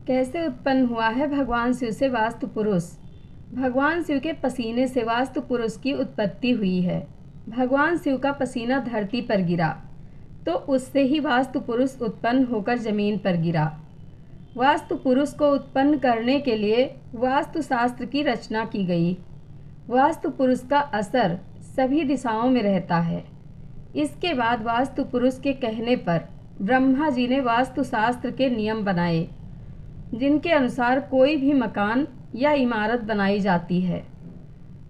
कैसे उत्पन्न हुआ है भगवान शिव से वास्तु पुरुष? भगवान शिव के पसीने से वास्तु पुरुष की उत्पत्ति हुई है। भगवान शिव का पसीना धरती पर गिरा तो उससे ही वास्तु पुरुष उत्पन्न होकर जमीन पर गिरा। वास्तु पुरुष को उत्पन्न करने के लिए वास्तु शास्त्र की रचना की गई। वास्तु पुरुष का असर सभी दिशाओं में रहता है। इसके बाद वास्तु पुरुष के कहने पर ब्रह्मा जी ने वास्तु शास्त्र के नियम बनाए, जिनके अनुसार कोई भी मकान या इमारत बनाई जाती है।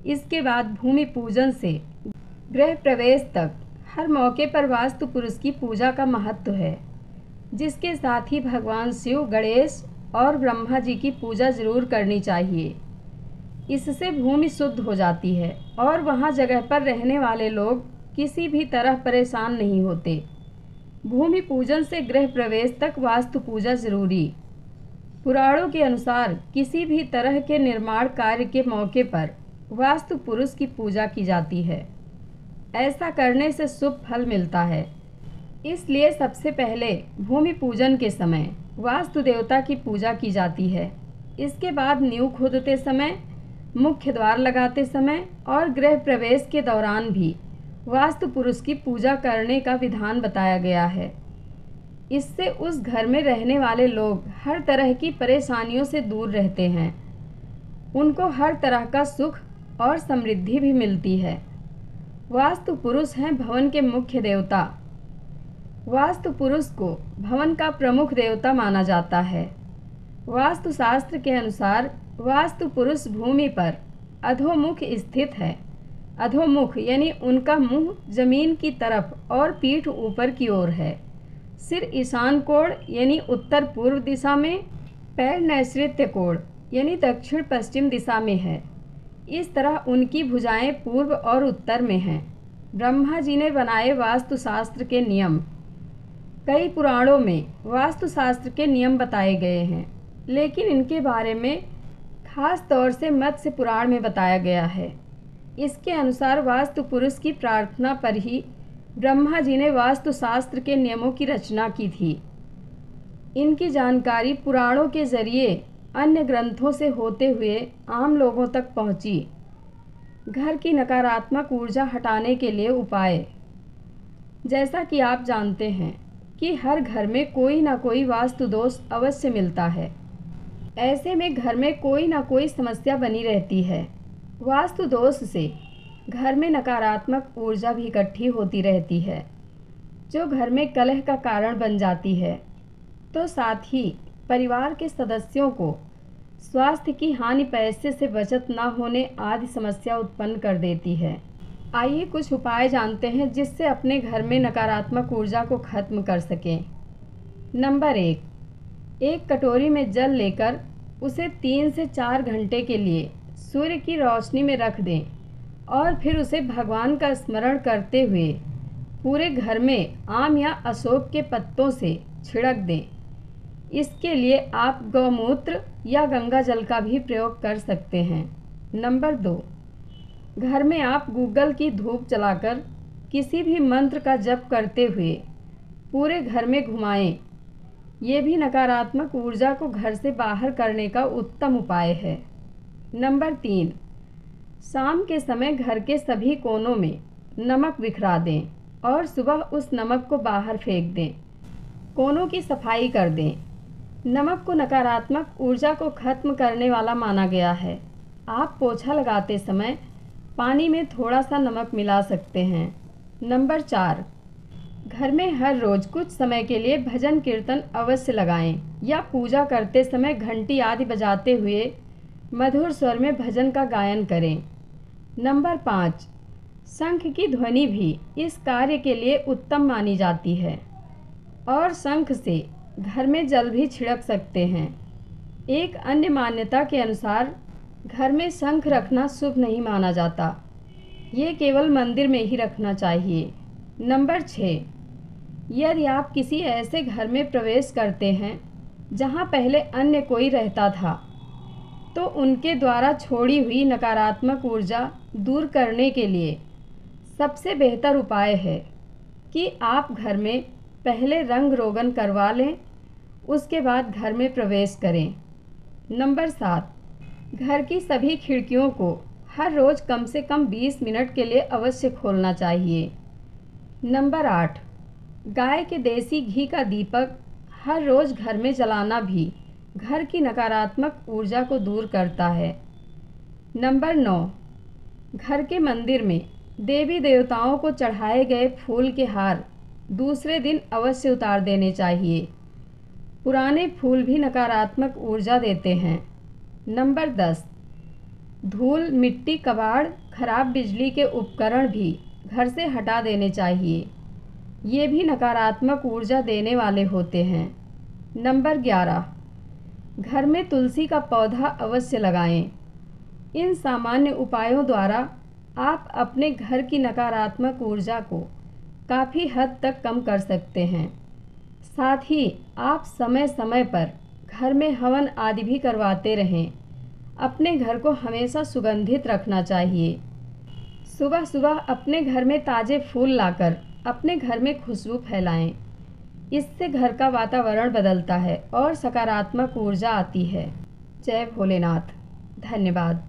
इसके बाद भूमि पूजन से गृह प्रवेश तक हर मौके पर वास्तु पुरुष की पूजा का महत्व है, जिसके साथ ही भगवान शिव, गणेश और ब्रह्मा जी की पूजा जरूर करनी चाहिए। इससे भूमि शुद्ध हो जाती है और वहाँ जगह पर रहने वाले लोग किसी भी तरह परेशान नहीं होते। भूमि पूजन से गृह प्रवेश तक वास्तु पूजा जरूरी। पुराणों के अनुसार किसी भी तरह के निर्माण कार्य के मौके पर वास्तु पुरुष की पूजा की जाती है। ऐसा करने से शुभ फल मिलता है। इसलिए सबसे पहले भूमि पूजन के समय वास्तु देवता की पूजा की जाती है। इसके बाद नींव खोदते समय, मुख्य द्वार लगाते समय और गृह प्रवेश के दौरान भी वास्तु पुरुष की पूजा करने का विधान बताया गया है। इससे उस घर में रहने वाले लोग हर तरह की परेशानियों से दूर रहते हैं। उनको हर तरह का सुख और समृद्धि भी मिलती है। वास्तु पुरुष हैं भवन के मुख्य देवता। वास्तु पुरुष को भवन का प्रमुख देवता माना जाता है। वास्तु शास्त्र के अनुसार वास्तु पुरुष भूमि पर अधोमुख स्थित है। अधोमुख यानी उनका मुंह जमीन की तरफ और पीठ ऊपर की ओर है। सिर ईशान कोण यानी उत्तर पूर्व दिशा में, पैर नैऋत्य कोण यानी दक्षिण पश्चिम दिशा में है। इस तरह उनकी भुजाएं पूर्व और उत्तर में हैं। ब्रह्मा जी ने बनाए वास्तु शास्त्र के नियम। कई पुराणों में वास्तु शास्त्र के नियम बताए गए हैं, लेकिन इनके बारे में खास तौर से मत्स्य पुराण में बताया गया है। इसके अनुसार वास्तु पुरुष की प्रार्थना पर ही ब्रह्मा जी ने वास्तु शास्त्र के नियमों की रचना की थी। इनकी जानकारी पुराणों के जरिए अन्य ग्रंथों से होते हुए आम लोगों तक पहुंची। घर की नकारात्मक ऊर्जा हटाने के लिए उपाय। जैसा कि आप जानते हैं कि हर घर में कोई ना कोई वास्तु दोष अवश्य मिलता है। ऐसे में घर में कोई ना कोई समस्या बनी रहती है। वास्तु दोष से घर में नकारात्मक ऊर्जा भी इकट्ठी होती रहती है, जो घर में कलह का कारण बन जाती है। तो साथ ही परिवार के सदस्यों को स्वास्थ्य की हानि, पैसे से बचत न होने आदि समस्या उत्पन्न कर देती है। आइए कुछ उपाय जानते हैं जिससे अपने घर में नकारात्मक ऊर्जा को खत्म कर सकें। नंबर 1, एक कटोरी में जल लेकर उसे 3 से 4 घंटे के लिए सूर्य की रोशनी में रख दें और फिर उसे भगवान का स्मरण करते हुए पूरे घर में आम या अशोक के पत्तों से छिड़क दें। इसके लिए आप गौमूत्र या गंगा जल का भी प्रयोग कर सकते हैं। नंबर 2, घर में आप गूगल की धूप जलाकर किसी भी मंत्र का जप करते हुए पूरे घर में घुमाएं। ये भी नकारात्मक ऊर्जा को घर से बाहर करने का उत्तम उपाय है। नंबर 3, शाम के समय घर के सभी कोनों में नमक बिखरा दें और सुबह उस नमक को बाहर फेंक दें। कोनों की सफाई कर दें। नमक को नकारात्मक ऊर्जा को खत्म करने वाला माना गया है। आप पोछा लगाते समय पानी में थोड़ा सा नमक मिला सकते हैं। नंबर 4, घर में हर रोज़ कुछ समय के लिए भजन कीर्तन अवश्य लगाएं या पूजा करते समय घंटी आदि बजाते हुए मधुर स्वर में भजन का गायन करें। नंबर 5, शंख की ध्वनि भी इस कार्य के लिए उत्तम मानी जाती है और शंख से घर में जल भी छिड़क सकते हैं। एक अन्य मान्यता के अनुसार घर में शंख रखना शुभ नहीं माना जाता। ये केवल मंदिर में ही रखना चाहिए। नंबर 6, यदि आप किसी ऐसे घर में प्रवेश करते हैं जहां पहले अन्य कोई रहता था, तो उनके द्वारा छोड़ी हुई नकारात्मक ऊर्जा दूर करने के लिए सबसे बेहतर उपाय है कि आप घर में पहले रंग रोगन करवा लें। उसके बाद घर में प्रवेश करें। नंबर 7, घर की सभी खिड़कियों को हर रोज़ कम से कम 20 मिनट के लिए अवश्य खोलना चाहिए। नंबर 8, गाय के देसी घी का दीपक हर रोज़ घर में जलाना भी घर की नकारात्मक ऊर्जा को दूर करता है। नंबर 9, घर के मंदिर में देवी देवताओं को चढ़ाए गए फूल के हार दूसरे दिन अवश्य उतार देने चाहिए। पुराने फूल भी नकारात्मक ऊर्जा देते हैं। नंबर 10, धूल, मिट्टी, कबाड़, खराब बिजली के उपकरण भी घर से हटा देने चाहिए। ये भी नकारात्मक ऊर्जा देने वाले होते हैं। नंबर 11, घर में तुलसी का पौधा अवश्य लगाएं। इन सामान्य उपायों द्वारा आप अपने घर की नकारात्मक ऊर्जा को काफ़ी हद तक कम कर सकते हैं। साथ ही आप समय समय पर घर में हवन आदि भी करवाते रहें। अपने घर को हमेशा सुगंधित रखना चाहिए। सुबह सुबह अपने घर में ताज़े फूल लाकर अपने घर में खुशबू फैलाएं। इससे घर का वातावरण बदलता है और सकारात्मक ऊर्जा आती है। जय भोलेनाथ। धन्यवाद।